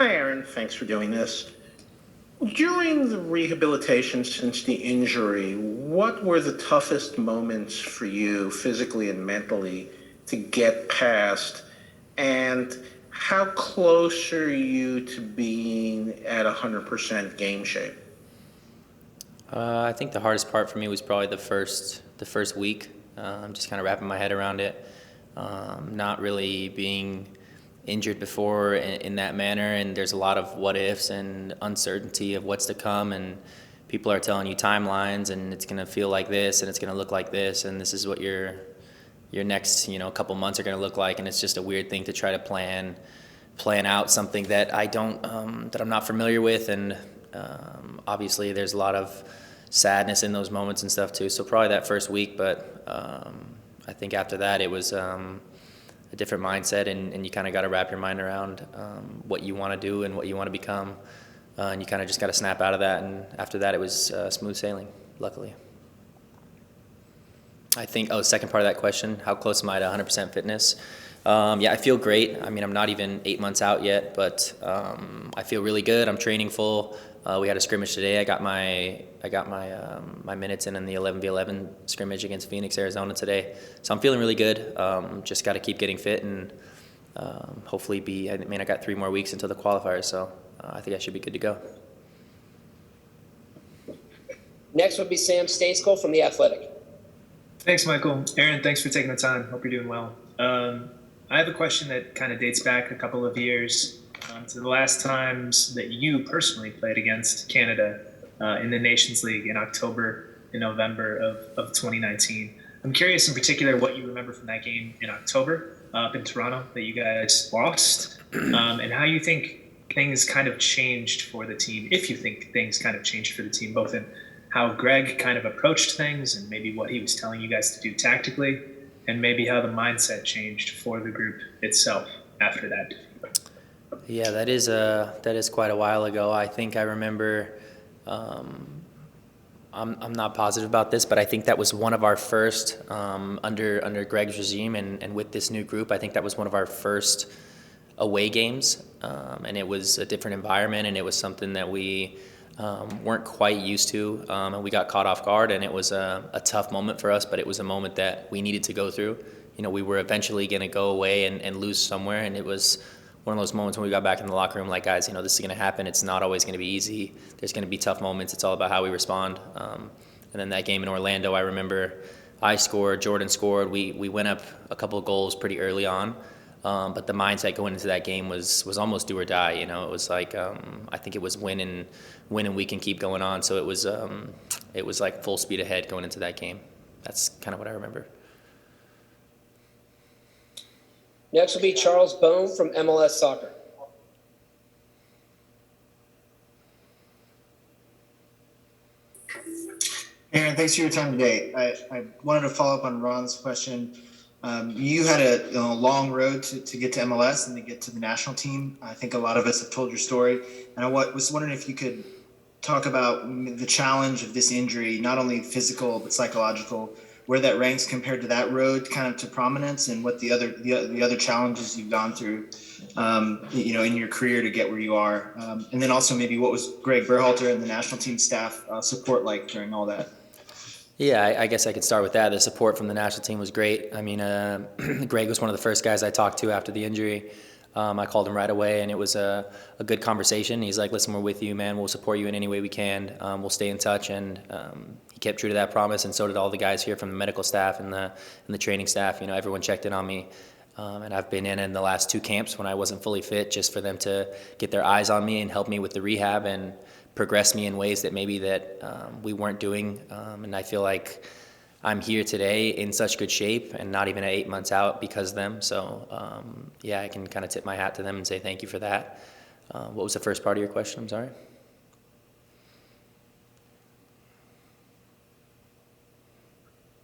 Hi, Aaron. Thanks for doing this. During the rehabilitation since the injury, what were the toughest moments for you physically and mentally to get past? And how close are you to being at 100% game shape? I think the hardest part for me was probably the first week. Just kind of wrapping my head around it, not really being injured before in that manner, and there's a lot of what ifs and uncertainty of what's to come, and people are telling you timelines, and it's gonna feel like this, and it's gonna look like this, and this is what your next couple months are gonna look like, and it's just a weird thing to try to plan out something that I'm not familiar with, and obviously there's a lot of sadness in those moments and stuff too. So probably that first week, but I think after that it was a different mindset, and you kind of got to wrap your mind around what you want to do and what you want to become, and you kind of just got to snap out of that. And after that, it was smooth sailing, luckily. I think, second part of that question, how close am I to 100% fitness? Yeah, I feel great. I mean, I'm not even 8 months out yet, but I feel really good. I'm training full. We had a scrimmage today. I got my minutes in the 11v11 scrimmage against Phoenix, Arizona today. So I'm feeling really good. Just got to keep getting fit and hopefully I mean, I got 3 more weeks until the qualifiers, so I think I should be good to go. Next would be Sam Stainscoe from The Athletic. Thanks, Michael. Aaron, thanks for taking the time. Hope you're doing well. I have a question that kind of dates back a couple of years to the last times that you personally played against Canada in the Nations League in October and November of 2019. I'm curious in particular what you remember from that game in October up in Toronto that you guys lost, and how you think things kind of changed for the team, if you think things kind of changed for the team, both in how Greg kind of approached things and maybe what he was telling you guys to do tactically, and maybe how the mindset changed for the group itself after that. Yeah, that is quite a while ago. I think I remember. I'm not positive about this, but I think that was one of our first under Greg's regime and with this new group. I think that was one of our first away games, and it was a different environment, and it was something that we weren't quite used to, and we got caught off guard, and it was a tough moment for us, but it was a moment that we needed to go through. We were eventually going to go away and lose somewhere, and it was one of those moments when we got back in the locker room, like, guys, this is going to happen. It's not always going to be easy. There's going to be tough moments. It's all about how we respond. And then that game in Orlando, I remember I scored, Jordan scored. We went up a couple of goals pretty early on. But the mindset going into that game was almost do or die. It was like, I think it was win and we can keep going on. So it was like full speed ahead going into that game. That's kind of what I remember. Next will be Charles Bone from MLS Soccer. Aaron, thanks for your time today. I wanted to follow up on Ron's question. You had a long road to get to MLS and to get to the national team. I think a lot of us have told your story. And I was wondering if you could talk about the challenge of this injury, not only physical but psychological, where that ranks compared to that road kind of to prominence, and what the other challenges you've gone through, in your career to get where you are. And then also maybe what was Greg Berhalter and the national team staff support like during all that? Yeah, I guess I could start with that. The support from the national team was great. I mean, Greg was one of the first guys I talked to after the injury. I called him right away, and it was a good conversation. He's like, listen, we're with you, man. We'll support you in any way we can. We'll stay in touch, and he kept true to that promise, and so did all the guys here from the medical staff and the training staff. Everyone checked in on me, and I've been in the last 2 camps when I wasn't fully fit, just for them to get their eyes on me and help me with the rehab and progress me in ways that maybe we weren't doing. And I feel like I'm here today in such good shape and not even at 8 months out because of them. So, yeah, I can kind of tip my hat to them and say thank you for that. What was the first part of your question? I'm sorry.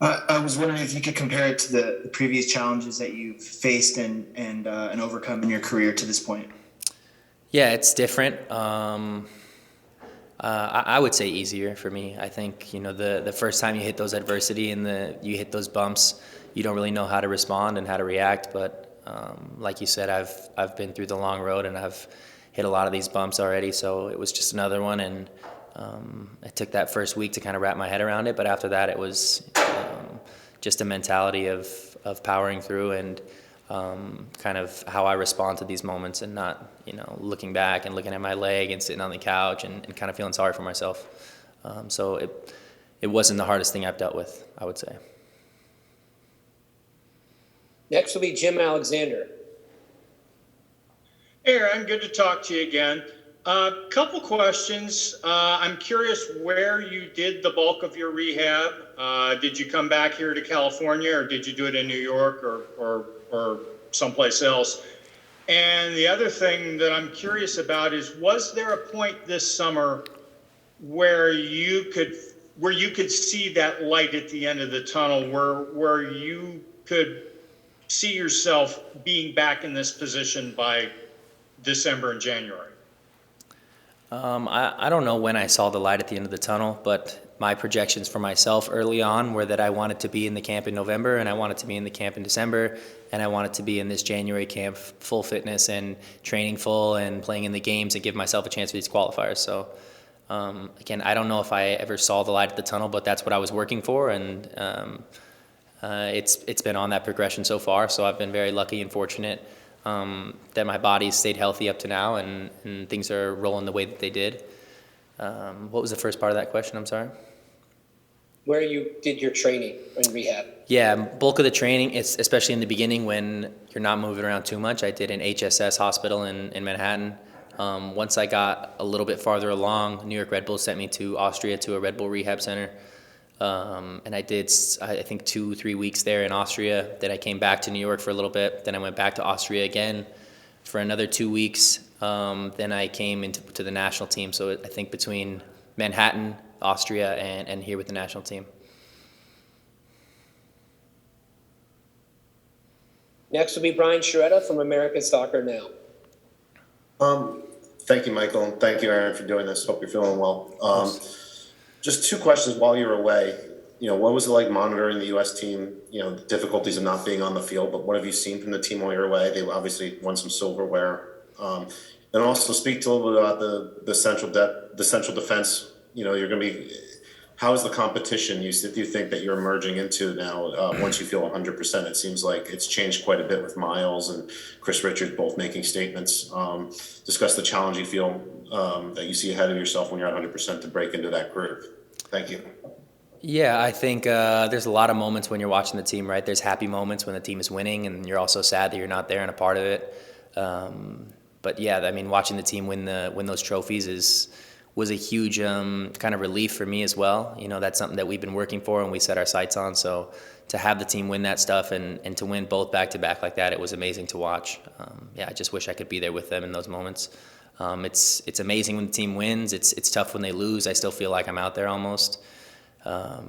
I was wondering if you could compare it to the previous challenges that you've faced and overcome in your career to this point. Yeah, it's different. I would say easier for me. I think, the first time you hit those adversity and you hit those bumps, you don't really know how to respond and how to react. But like you said, I've been through the long road, and I've hit a lot of these bumps already, so it was just another one, and it took that first week to kind of wrap my head around it, but after that it was just a mentality of powering through and kind of how I respond to these moments, and not, looking back and looking at my leg and sitting on the couch and kind of feeling sorry for myself. So it wasn't the hardest thing I've dealt with, I would say. Next will be Jim Alexander. Aaron, good to talk to you again. Couple questions. I'm curious where you did the bulk of your rehab. Did you come back here to California, or did you do it in New York or someplace else? And the other thing that I'm curious about is, was there a point this summer where you could see that light at the end of the tunnel, where you could see yourself being back in this position by December and January? I don't know when I saw the light at the end of the tunnel, but my projections for myself early on were that I wanted to be in the camp in November, and I wanted to be in the camp in December, and I wanted to be in this January camp full fitness and training full and playing in the games and give myself a chance for these qualifiers. So again, I don't know if I ever saw the light at the tunnel, but that's what I was working for, and it's been on that progression so far. So I've been very lucky and fortunate that my body's stayed healthy up to now, and things are rolling the way that they did. What was the first part of that question? I'm sorry. Where you did your training in rehab? Yeah, bulk of the training, especially in the beginning when you're not moving around too much. I did an HSS hospital in Manhattan. Once I got a little bit farther along, New York Red Bull sent me to Austria to a Red Bull rehab center. And I did, I think, 2-3 weeks there in Austria. Then I came back to New York for a little bit. Then I went back to Austria again for another 2 weeks. Then I came to the national team. So I think between Manhattan, Austria, and here with the national team. Next will be Brian Sciaretta from American Soccer Now. Thank you, Michael, and thank you, Aaron, for doing this. Hope you're feeling well. Just 2 questions while you were away. What was it like monitoring the U.S. team? The difficulties of not being on the field, but what have you seen from the team while you were away? They obviously won some silverware. And also speak to a little bit about the central defense. You're going to be. How is the competition you think that you're emerging into now? Once you feel 100%, it seems like it's changed quite a bit with Miles and Chris Richards both making statements. Discuss the challenge you feel that you see ahead of yourself when you're at 100% to break into that group. Thank you. Yeah, I think there's a lot of moments when you're watching the team, right? There's happy moments when the team is winning, and you're also sad that you're not there and a part of it. But yeah, I mean, watching the team win those trophies was a huge kind of relief for me as well. That's something that we've been working for and we set our sights on. So to have the team win that stuff and to win both back-to-back like that, it was amazing to watch. I just wish I could be there with them in those moments. It's amazing when the team wins. It's tough when they lose. I still feel like I'm out there almost. What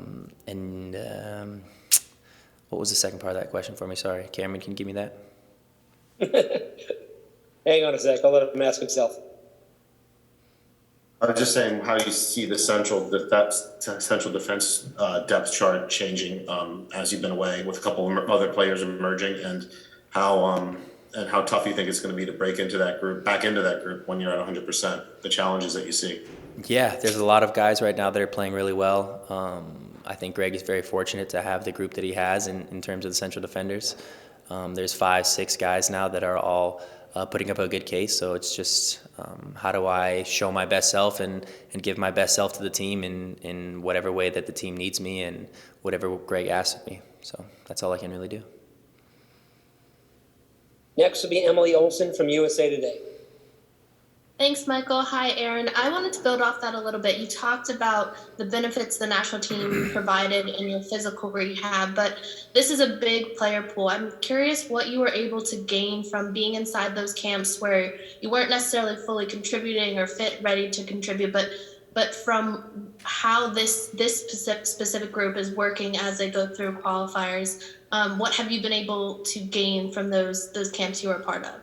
was the second part of that question for me? Sorry, Cameron, can you give me that? Hang on a sec. I'll let him ask himself. I was just saying how you see the central defense depth chart changing as you've been away with a couple of other players emerging, and how tough you think it's going to be to back into that group when you're at 100%. The challenges that you see. Yeah, there's a lot of guys right now that are playing really well. I think Greg is very fortunate to have the group that he has in terms of the central defenders. There's 5-6 guys now that are all putting up a good case. So it's just how do I show my best self and give my best self to the team in whatever way that the team needs me and whatever Greg asks of me. So that's all I can really do. Next will be Emily Olson from USA Today. Thanks, Michael. Hi, Aaron. I wanted to build off that a little bit. You talked about the benefits the national team provided in your physical rehab, but this is a big player pool. I'm curious what you were able to gain from being inside those camps where you weren't necessarily fully contributing or fit, ready to contribute, but from how this specific group is working as they go through qualifiers. What have you been able to gain from those camps you were a part of?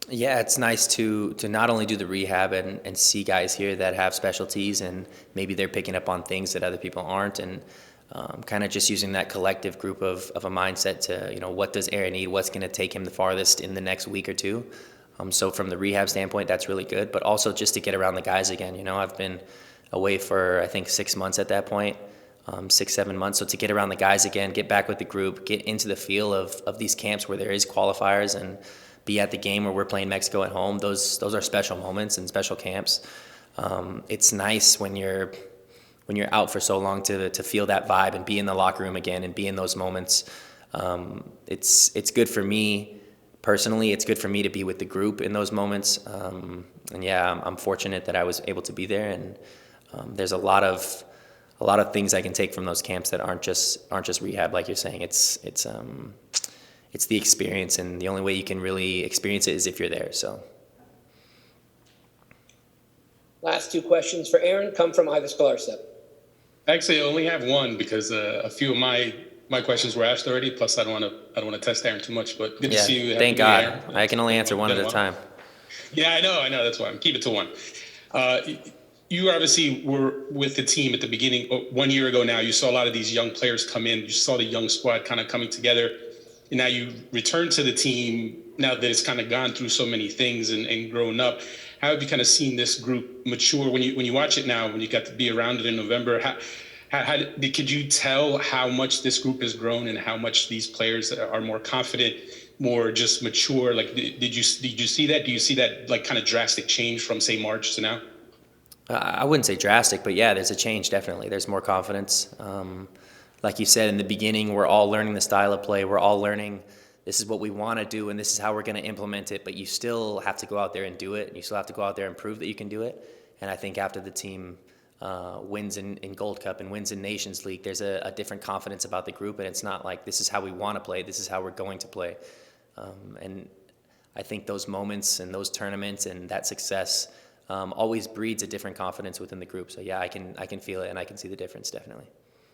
Yeah, it's nice to not only do the rehab and see guys here that have specialties and maybe they're picking up on things that other people aren't, and kind of just using that collective group of a mindset to, what does Aaron need? What's going to take him the farthest in the next week or two? So from the rehab standpoint, that's really good, but also just to get around the guys again. You know, I've been away for, I think, 6 months at that point, 6, 7 months. So to get around the guys again, get back with the group, get into the feel of these camps where there is qualifiers, and be at the game where we're playing Mexico at home, those are special moments and special camps. It's nice when you're out for so long to feel that vibe and be in the locker room again and be in those moments. It's good for me personally. It's good for me to be with the group in those moments. And yeah, I'm fortunate that I was able to be there. And there's a lot of things I can take from those camps that aren't just rehab, like you're saying. It's the experience, and the only way you can really experience it is if you're there. So. Last two questions for Aaron come from Ivis Galarcep. Actually, I only have one because a few of my questions were asked already. Plus, I don't want to test Aaron too much. But good to see you. Thank God. I can only answer one at a time. Yeah, I know. That's why I'm keep it to one. You obviously were with the team at the beginning. 1 year ago now, you saw a lot of these young players come in. You saw the young squad kind of coming together. And now you return to the team now that it's kind of gone through so many things and grown up. How have you kind of seen this group mature when you watch it now, when you got to be around it in November? Could you tell how much this group has grown and how much these players are more confident, more just mature? Like, did you see that? Do you see that like kind of drastic change from say March to now? I wouldn't say drastic, but yeah, there's a change, definitely. There's more confidence. Like you said, in the beginning, we're all learning the style of play. We're all learning this is what we want to do, and this is how we're going to implement it. But you still have to go out there and do it. And you still have to go out there and prove that you can do it. And I think after the team wins in Gold Cup and wins in Nations League, there's a different confidence about the group. And it's not like this is how we want to play. This is how we're going to play. And I think those moments and those tournaments and that success always breeds a different confidence within the group. So yeah, I can feel it, and I can see the difference, definitely.